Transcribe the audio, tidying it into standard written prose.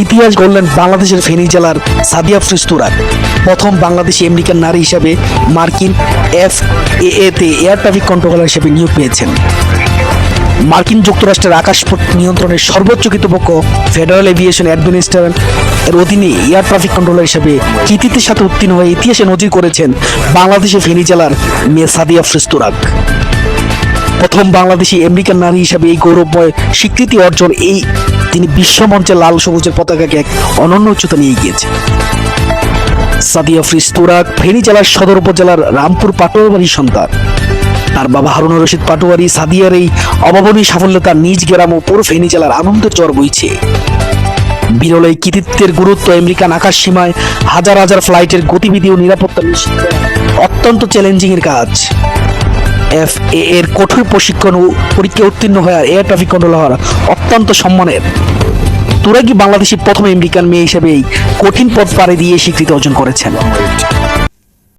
ইতিহাস গড়লেন বাংলাদেশের ফেনী জেলার সাদিয়া আফরোজ তুরাগ। প্রথম বাংলাদেশি আমেরিকান নারী হিসাবে মার্কিন FAA-তে এয়ার ট্রাফিক কন্ট্রোলার হিসেবে নিয়োগ পেয়েছেন। মার্কিন যুক্তরাষ্ট্রের আকাশপথ নিয়ন্ত্রণের সর্বোচ্চ কর্তৃপক্ষ ফেডারেল এভিয়েশন অ্যাডমিনিস্ট্রেশন এর অধীনে এয়ার ট্রাফিক কন্ট্রোলার হিসেবে কৃতিত্বের সাথে উত্তীর্ণ হয়ে ইতিহাসে নজির করেছেন বাংলাদেশের ফেনী জেলার মেয়ে সাদিয়া আফরোজ তুরাগ। প্রথম বাংলাদেশি আমেরিকান নারী হিসাবে এই গৌরবময় স্বীকৃতি অর্জন তিনি বিশ্বমঞ্চে লাল সবুজের পতাকাকে এক অনন্য উচ্চতা নিয়ে গিয়েছেন। সাদিয়া আফরোজ তুরাগ ফেনী জেলার সদর উপজেলার রামপুর পাটোয়ারির সন্তান। তার বাবা হারুন রশিদ পাটোয়ারি। সাদিয়ার এই অভাবনীয় সাফল্য তার নিজ গ্রাম ও পুরো ফেনী জেলার আনন্দের জ্বর বইছে। বিরল এই কৃতিত্বের গুরুত্ব আমেরিকান আকাশ সীমায় হাজার হাজার ফ্লাইটের গতিবিধি ও নিরাপত্তা নিশ্চিত করা অত্যন্ত চ্যালেঞ্জিং এর কাজ। FAA এর কঠোর প্রশিক্ষণ ও পরীক্ষায় উত্তীর্ণ হওয়ার এয়ার ট্রাফিক কন্ট্রোলার হওয়ার অত্যন্ত সম্মানের। তুরাগী বাংলাদেশের প্রথম আমেরিকান মেয়ে হিসেবে এই কঠিন পথ পাড়ি দিয়ে স্বীকৃতি অর্জন করেছেন।